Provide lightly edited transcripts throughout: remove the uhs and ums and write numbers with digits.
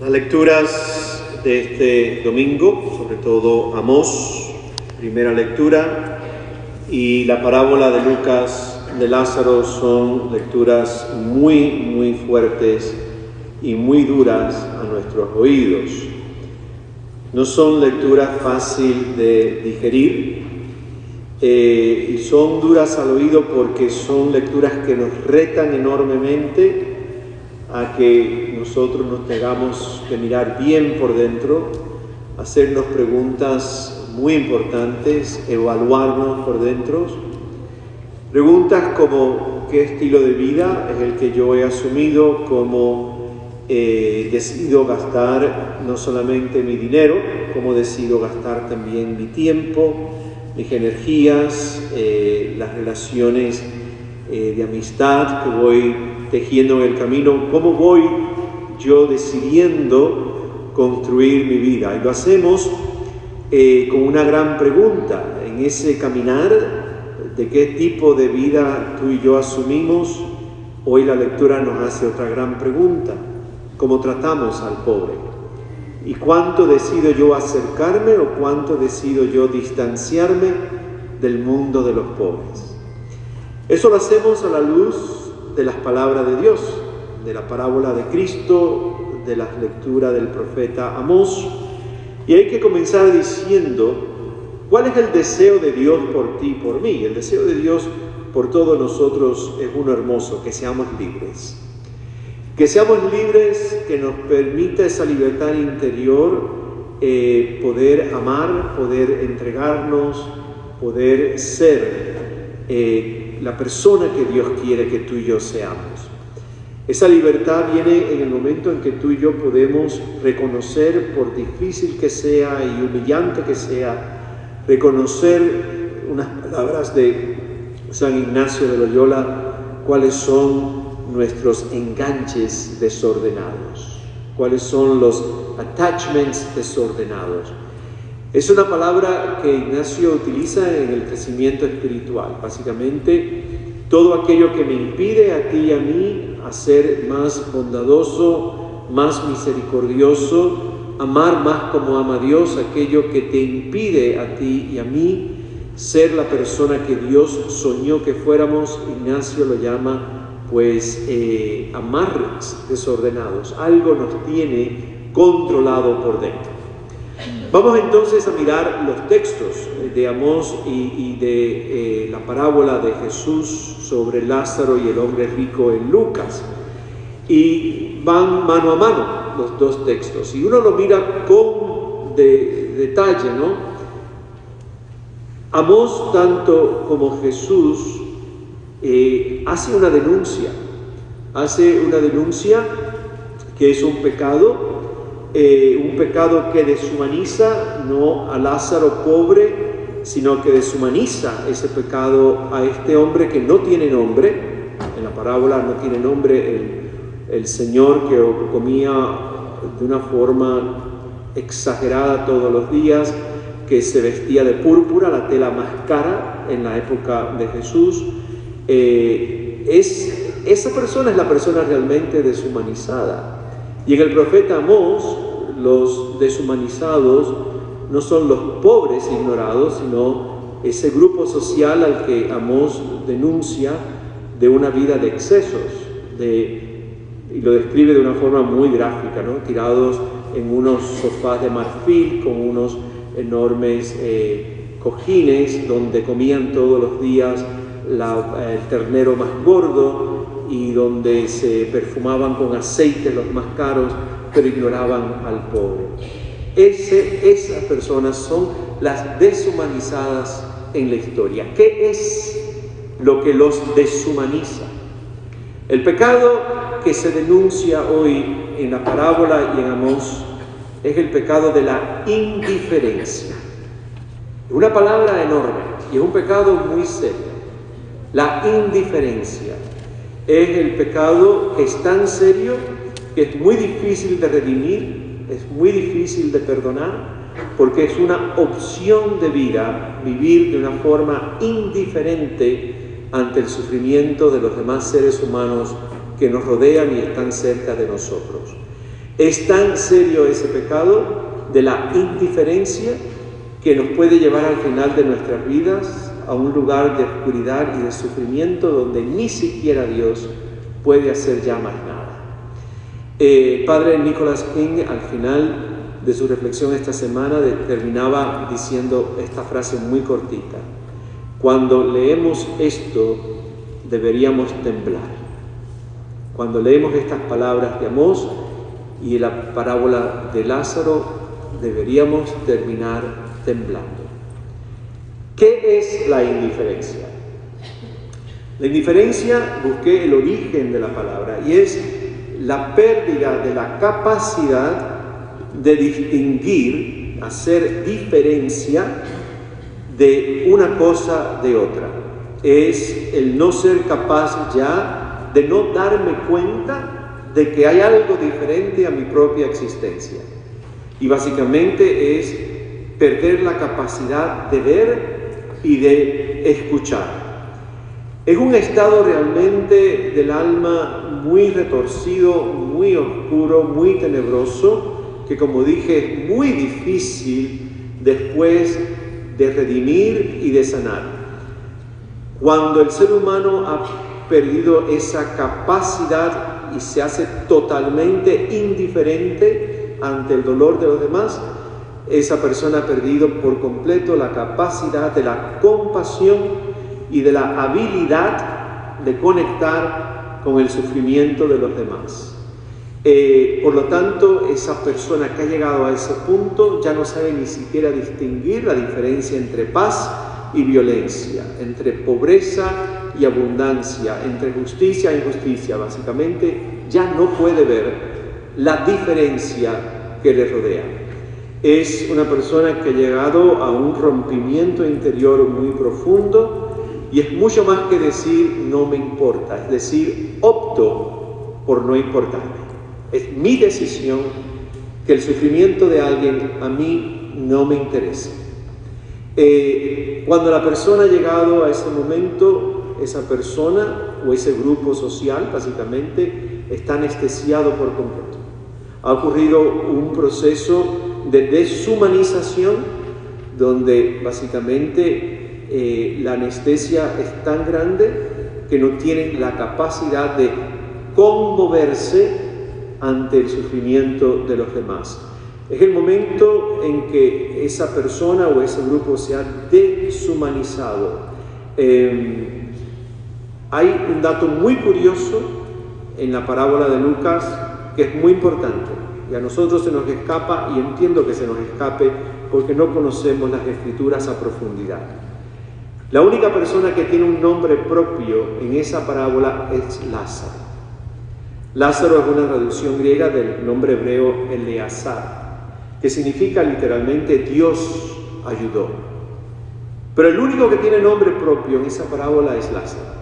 Las lecturas de este domingo, sobre todo Amós, primera lectura, y la parábola de Lucas de Lázaro son lecturas muy fuertes y muy duras a nuestros oídos. No son lecturas fáciles de digerir y son duras al oído porque son lecturas que nos retan enormemente a que nosotros nos tengamos que mirar bien por dentro, hacernos preguntas muy importantes, evaluarnos por dentro. Preguntas como ¿qué estilo de vida es el que yo he asumido? ¿Cómo decido gastar no solamente mi dinero, cómo decido gastar también mi tiempo, mis energías, las relaciones de amistad que voy tejiendo en el camino? ¿Cómo voy yo decidiendo construir mi vida? Y lo hacemos con una gran pregunta. En ese caminar, ¿de qué tipo de vida tú y yo asumimos? Hoy la lectura nos hace otra gran pregunta. ¿Cómo tratamos al pobre? ¿Y cuánto decido yo acercarme o cuánto decido yo distanciarme del mundo de los pobres? Eso lo hacemos a la luz de las palabras de Dios, de la parábola de Cristo, de la lectura del profeta Amós. Y hay que comenzar diciendo, ¿cuál es el deseo de Dios por ti y por mí? El deseo de Dios por todos nosotros es uno hermoso: que seamos libres. Que seamos libres, que nos permita esa libertad interior, poder amar, poder entregarnos, poder ser la persona que Dios quiere que tú y yo seamos. Esa libertad viene en el momento en que tú y yo podemos reconocer, por difícil que sea y humillante que sea, reconocer unas palabras de San Ignacio de Loyola, cuáles son nuestros enganches desordenados, cuáles son los attachments desordenados. Es una palabra que Ignacio utiliza en el crecimiento espiritual. Básicamente, todo aquello que me impide a ti y a mí a ser más bondadoso, más misericordioso, amar más como ama Dios, aquello que te impide a ti y a mí ser la persona que Dios soñó que fuéramos, Ignacio lo llama amarres desordenados. Algo nos tiene controlado por dentro. Vamos entonces a mirar los textos de Amós y de la parábola de Jesús sobre Lázaro y el hombre rico en Lucas. Y van mano a mano los dos textos. Y uno lo mira con detalle, ¿no? Amós, tanto como Jesús, hace una denuncia que es un pecado que deshumaniza no a Lázaro pobre, sino que deshumaniza ese pecado a este hombre que no tiene nombre. En la parábola no tiene nombre el Señor que comía de una forma exagerada todos los días, que se vestía de púrpura, la tela más cara en la época de Jesús. Esa persona es la persona realmente deshumanizada. Y en el profeta Amós, los deshumanizados no son los pobres ignorados, sino ese grupo social al que Amós denuncia de una vida de excesos, y lo describe de una forma muy gráfica, ¿no? Tirados en unos sofás de marfil con unos enormes cojines donde comían todos los días el ternero más gordo y donde se perfumaban con aceite los más caros, pero ignoraban al pobre. Esas personas son las deshumanizadas en la historia. ¿Qué es lo que los deshumaniza? El pecado que se denuncia hoy en la parábola y en Amós es el pecado de la indiferencia. Una palabra enorme y es un pecado muy serio. La indiferencia es el pecado que es tan serio que es muy difícil de redimir, es muy difícil de perdonar, porque es una opción de vida vivir de una forma indiferente ante el sufrimiento de los demás seres humanos que nos rodean y están cerca de nosotros. Es tan serio ese pecado de la indiferencia que nos puede llevar al final de nuestras vidas a un lugar de oscuridad y de sufrimiento donde ni siquiera Dios puede hacer ya más nada. El padre Nicholas King, al final de su reflexión esta semana, terminaba diciendo esta frase muy cortita: cuando leemos esto, deberíamos temblar. Cuando leemos estas palabras de Amós y la parábola de Lázaro, deberíamos terminar temblando. ¿Qué es la indiferencia? La indiferencia, busqué el origen de la palabra, y es la pérdida de la capacidad de distinguir, hacer diferencia de una cosa de otra. Es el no ser capaz ya de no darme cuenta de que hay algo diferente a mi propia existencia. Y básicamente es perder la capacidad de ver y de escuchar. Es un estado realmente del alma muy retorcido, muy oscuro, muy tenebroso, que, como dije, es muy difícil después de redimir y de sanar. Cuando el ser humano ha perdido esa capacidad y se hace totalmente indiferente ante el dolor de los demás, esa persona ha perdido por completo la capacidad de la compasión y de la habilidad de conectar con el sufrimiento de los demás. Por lo tanto, esa persona que ha llegado a ese punto ya no sabe ni siquiera distinguir la diferencia entre paz y violencia, entre pobreza y abundancia, entre justicia e injusticia. Básicamente, ya no puede ver la diferencia que le rodea. Es una persona que ha llegado a un rompimiento interior muy profundo, y es mucho más que decir no me importa, es decir, opto por no importarme. Es mi decisión que el sufrimiento de alguien a mí no me interese. Cuando la persona ha llegado a ese momento, esa persona o ese grupo social básicamente está anestesiado por completo. Ha ocurrido un proceso de deshumanización donde básicamente la anestesia es tan grande que no tienen la capacidad de conmoverse ante el sufrimiento de los demás. Es el momento en que esa persona o ese grupo se ha deshumanizado. Hay un dato muy curioso en la parábola de Lucas que es muy importante, y a nosotros se nos escapa, y entiendo que se nos escape porque no conocemos las Escrituras a profundidad. La única persona que tiene un nombre propio en esa parábola es Lázaro. Lázaro es una traducción griega del nombre hebreo Eleazar, que significa literalmente Dios ayudó. Pero el único que tiene nombre propio en esa parábola es Lázaro.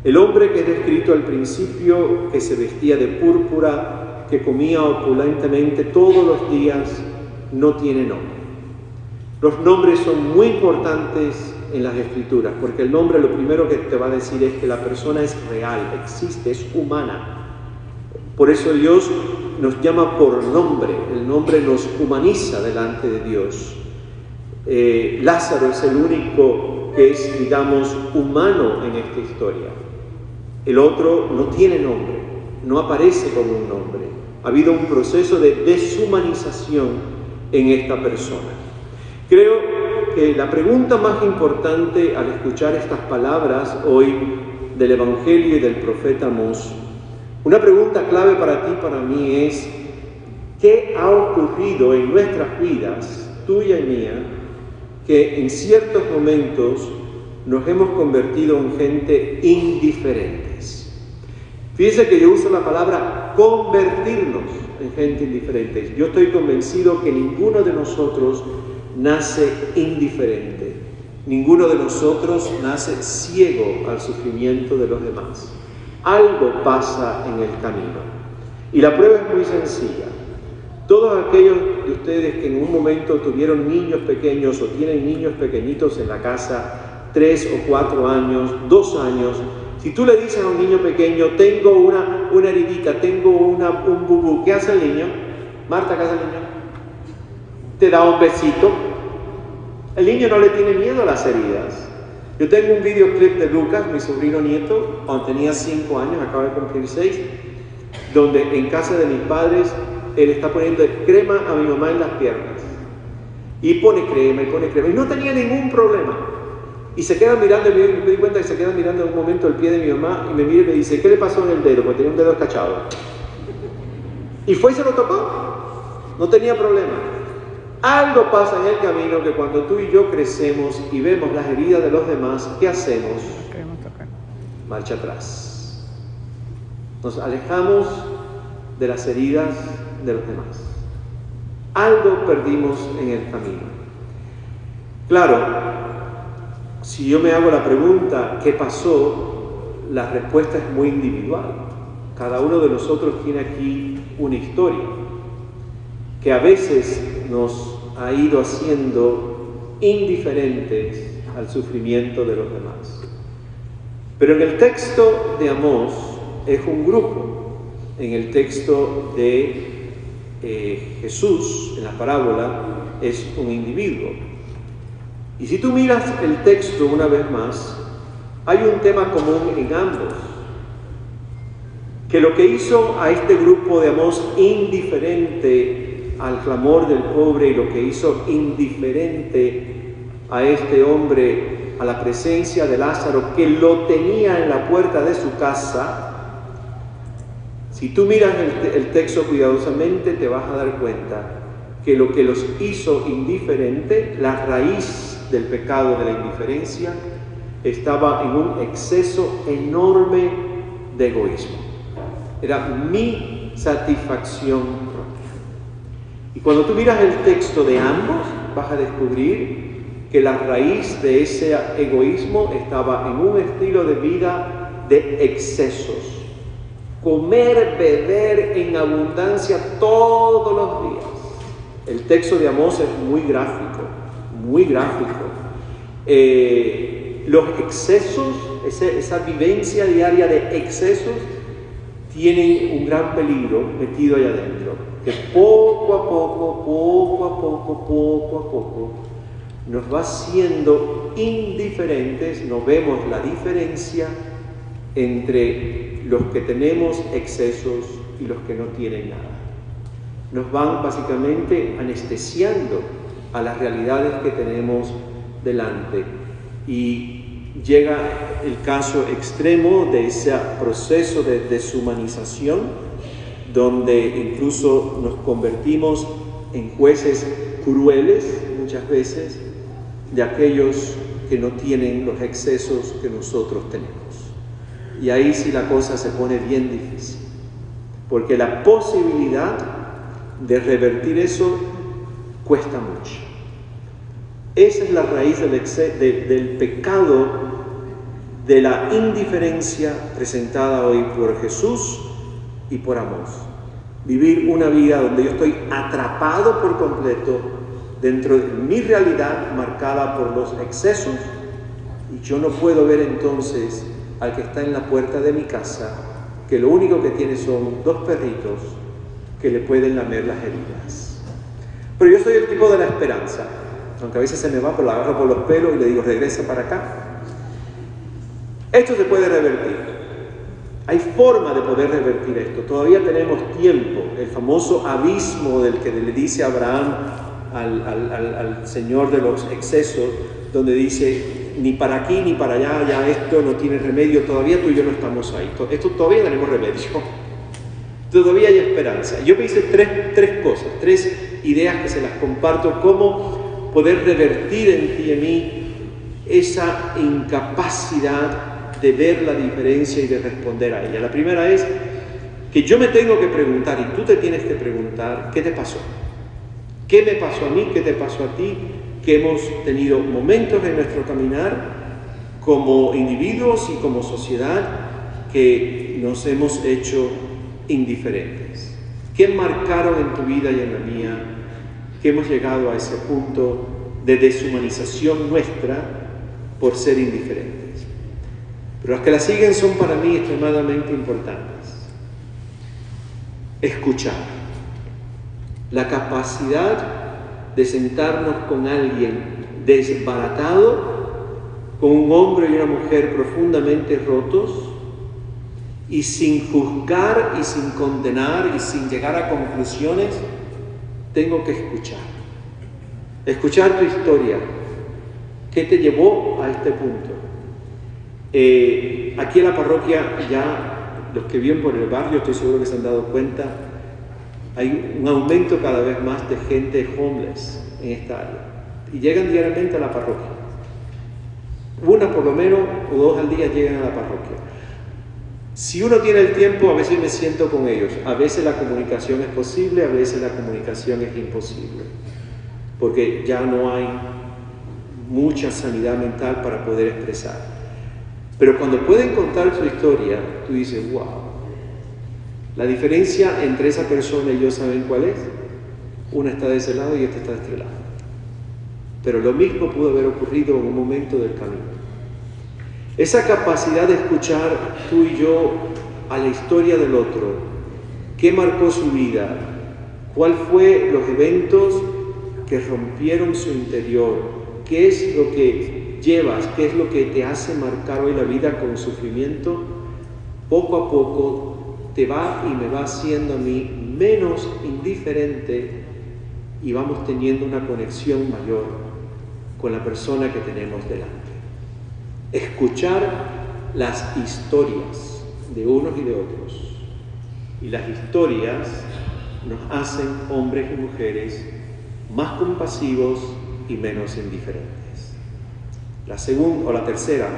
El hombre que es descrito al principio, que se vestía de púrpura, que comía opulentemente todos los días, no tiene nombre. Los nombres son muy importantes en las Escrituras, porque el nombre lo primero que te va a decir es que la persona es real, existe, es humana. Por eso Dios nos llama por nombre, el nombre nos humaniza delante de Dios. Lázaro es el único que es, digamos, humano en esta historia. El otro no tiene nombre, no aparece con un nombre. Ha habido un proceso de deshumanización en esta persona. Creo que la pregunta más importante al escuchar estas palabras hoy del Evangelio y del profeta Amós, una pregunta clave para ti y para mí es: ¿qué ha ocurrido en nuestras vidas, tuya y mía, que en ciertos momentos nos hemos convertido en gente indiferentes? Fíjense que yo uso la palabra convertirnos en gente indiferente. Yo estoy convencido que ninguno de nosotros nace indiferente. Ninguno de nosotros nace ciego al sufrimiento de los demás. Algo pasa en el camino. Y la prueba es muy sencilla. Todos aquellos de ustedes que en un momento tuvieron niños pequeños o tienen niños pequeñitos en la casa, 3 o 4 años, 2 años, Si tú le dices a un niño pequeño, tengo una heridita, tengo un bubú, ¿qué hace el niño? Marta, ¿qué hace el niño? Te da un besito. El niño no le tiene miedo a las heridas. Yo tengo un videoclip de Lucas, mi sobrino nieto, cuando tenía 5 años, acaba de cumplir 6, donde en casa de mis padres, él está poniendo crema a mi mamá en las piernas. Y pone crema, y no tenía ningún problema. Y se queda mirando, me di cuenta que se queda mirando en un momento el pie de mi mamá, y me mira y me dice, ¿qué le pasó en el dedo? Porque tenía un dedo escachado. Y fue y se lo tocó. No tenía problema. Algo pasa en el camino que cuando tú y yo crecemos y vemos las heridas de los demás, ¿qué hacemos? Marcha atrás. Nos alejamos de las heridas de los demás. Algo perdimos en el camino. Claro, si yo me hago la pregunta, ¿qué pasó? La respuesta es muy individual. Cada uno de nosotros tiene aquí una historia que a veces nos ha ido haciendo indiferentes al sufrimiento de los demás. Pero en el texto de Amós es un grupo. En el texto de Jesús, en la parábola, es un individuo. Y si tú miras el texto una vez más, hay un tema común en ambos. Que lo que hizo a este grupo de Amós indiferente al clamor del pobre y lo que hizo indiferente a este hombre a la presencia de Lázaro, que lo tenía en la puerta de su casa, si tú miras el texto cuidadosamente te vas a dar cuenta que lo que los hizo indiferente, la raíz del pecado de la indiferencia, estaba en un exceso enorme de egoísmo. Era mi satisfacción propia. Y cuando tú miras el texto de ambos, vas a descubrir que la raíz de ese egoísmo estaba en un estilo de vida de excesos. Comer, beber en abundancia todos los días. El texto de Amós es muy gráfico, muy gráfico. Los excesos, esa vivencia diaria de excesos, tienen un gran peligro metido allá adentro, que poco a poco, nos va haciendo indiferentes. No vemos la diferencia entre los que tenemos excesos y los que no tienen nada. Nos van básicamente anestesiando a las realidades que tenemos delante. Y llega el caso extremo de ese proceso de deshumanización, donde incluso nos convertimos en jueces crueles muchas veces de aquellos que no tienen los excesos que nosotros tenemos. Y ahí sí la cosa se pone bien difícil, porque la posibilidad de revertir eso cuesta mucho. Esa es la raíz del pecado, de la indiferencia presentada hoy por Jesús y por Amós. Vivir una vida donde yo estoy atrapado por completo dentro de mi realidad marcada por los excesos, y yo no puedo ver entonces al que está en la puerta de mi casa, que lo único que tiene son 2 perritos que le pueden lamer las heridas. Pero yo soy el tipo de la esperanza, aunque a veces se me va, pero la agarro por los pelos y le digo, regresa para acá. Esto se puede revertir. Hay forma de poder revertir esto. Todavía tenemos tiempo. El famoso abismo del que le dice Abraham al Señor de los excesos, donde dice, ni para aquí ni para allá, ya esto no tiene remedio, todavía tú y yo no estamos ahí. Esto todavía tenemos remedio. Todavía hay esperanza. Yo me hice tres cosas, 3 ideas que se las comparto, cómo poder revertir en ti y en mí esa incapacidad de ver la diferencia y de responder a ella. La primera es que yo me tengo que preguntar, y tú te tienes que preguntar, ¿qué te pasó? ¿Qué me pasó a mí? ¿Qué te pasó a ti? Que hemos tenido momentos en nuestro caminar como individuos y como sociedad que nos hemos hecho indiferentes. ¿Qué marcaron en tu vida y en la mía que hemos llegado a ese punto de deshumanización nuestra por ser indiferentes? pero las que la siguen son para mí extremadamente importantes. Escuchar. La capacidad de sentarnos con alguien desbaratado, con un hombre y una mujer profundamente rotos, y sin juzgar y sin condenar y sin llegar a conclusiones, tengo que escuchar. Escuchar tu historia. ¿Qué te llevó a este punto? Aquí en la parroquia, ya los que viven por el barrio, estoy seguro que se han dado cuenta, hay un aumento cada vez más de gente homeless en esta área. Y llegan diariamente a la parroquia. Una por lo menos o dos al día llegan a la parroquia. Si uno tiene el tiempo, a veces me siento con ellos. A veces la comunicación es posible, a veces la comunicación es imposible. Porque ya no hay mucha sanidad mental para poder expresar. Pero cuando pueden contar su historia, tú dices, wow. La diferencia entre esa persona y yo, ¿saben cuál es? Una está de ese lado y esta está de este lado. Pero lo mismo pudo haber ocurrido en un momento del camino. Esa capacidad de escuchar tú y yo a la historia del otro, qué marcó su vida, cuál fue los eventos que rompieron su interior, qué es lo que llevas, qué es lo que te hace marcar hoy la vida con sufrimiento, poco a poco te va y me va haciendo a mí menos indiferente y vamos teniendo una conexión mayor con la persona que tenemos delante. Escuchar las historias de unos y de otros. Y las historias nos hacen hombres y mujeres más compasivos y menos indiferentes. La segunda o la tercera,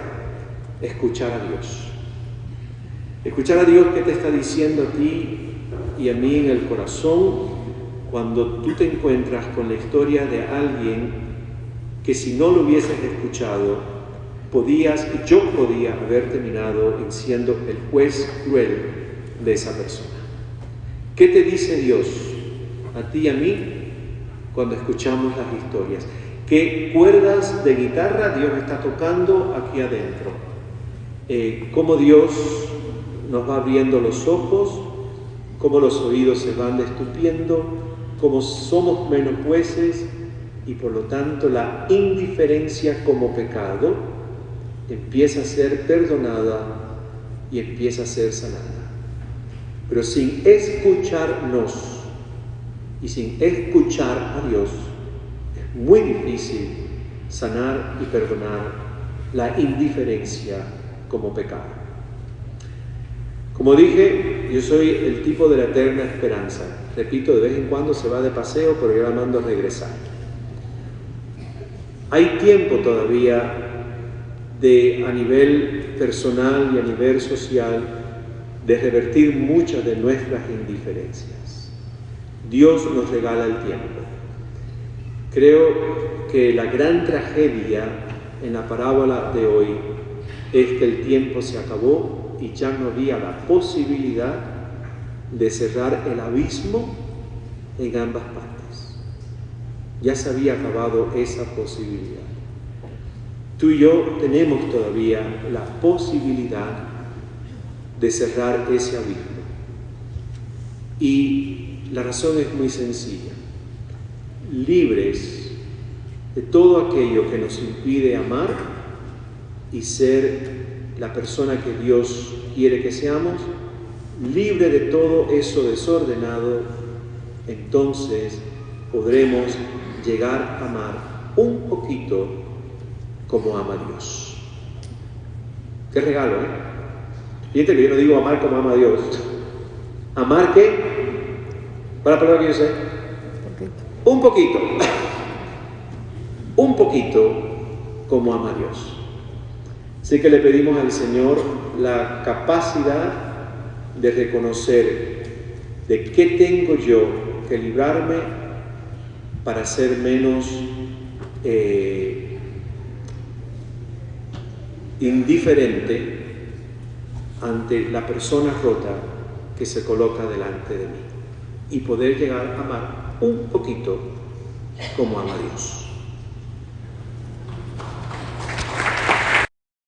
escuchar a Dios. Escuchar a Dios que te está diciendo a ti y a mí en el corazón cuando tú te encuentras con la historia de alguien que si no lo hubieses escuchado, yo podía haber terminado en siendo el juez cruel de esa persona. ¿Qué te dice Dios a ti y a mí cuando escuchamos las historias? ¿Qué cuerdas de guitarra Dios está tocando aquí adentro? ¿Cómo Dios nos va abriendo los ojos? ¿Cómo los oídos se van destupiendo? ¿Cómo somos menos jueces? Y por lo tanto la indiferencia como pecado empieza a ser perdonada y empieza a ser sanada. Pero sin escucharnos y sin escuchar a Dios, es muy difícil sanar y perdonar la indiferencia como pecado. Como dije, yo soy el tipo de la eterna esperanza. Repito, de vez en cuando se va de paseo, pero yo la mando a regresar. Hay tiempo todavía a nivel personal y a nivel social de revertir muchas de nuestras indiferencias. Dios nos regala el tiempo. Creo que la gran tragedia en la parábola de hoy es que el tiempo se acabó y ya no había la posibilidad de cerrar el abismo en ambas partes. Ya se había acabado esa posibilidad. Tú y yo tenemos todavía la posibilidad de cerrar ese abismo. Y la razón es muy sencilla. Libres de todo aquello que nos impide amar y ser la persona que Dios quiere que seamos, libre de todo eso desordenado, entonces podremos llegar a amar un poquito como ama Dios. Qué regalo, ¿eh? Fíjate que yo no digo amar como ama Dios. ¿Amar qué? ¿Cuál es la palabra que yo sé? Un poquito. Un poquito como ama Dios. Así que le pedimos al Señor la capacidad de reconocer de qué tengo yo que librarme para ser menos indiferente ante la persona rota que se coloca delante de mí y poder llegar a amar un poquito como ama Dios.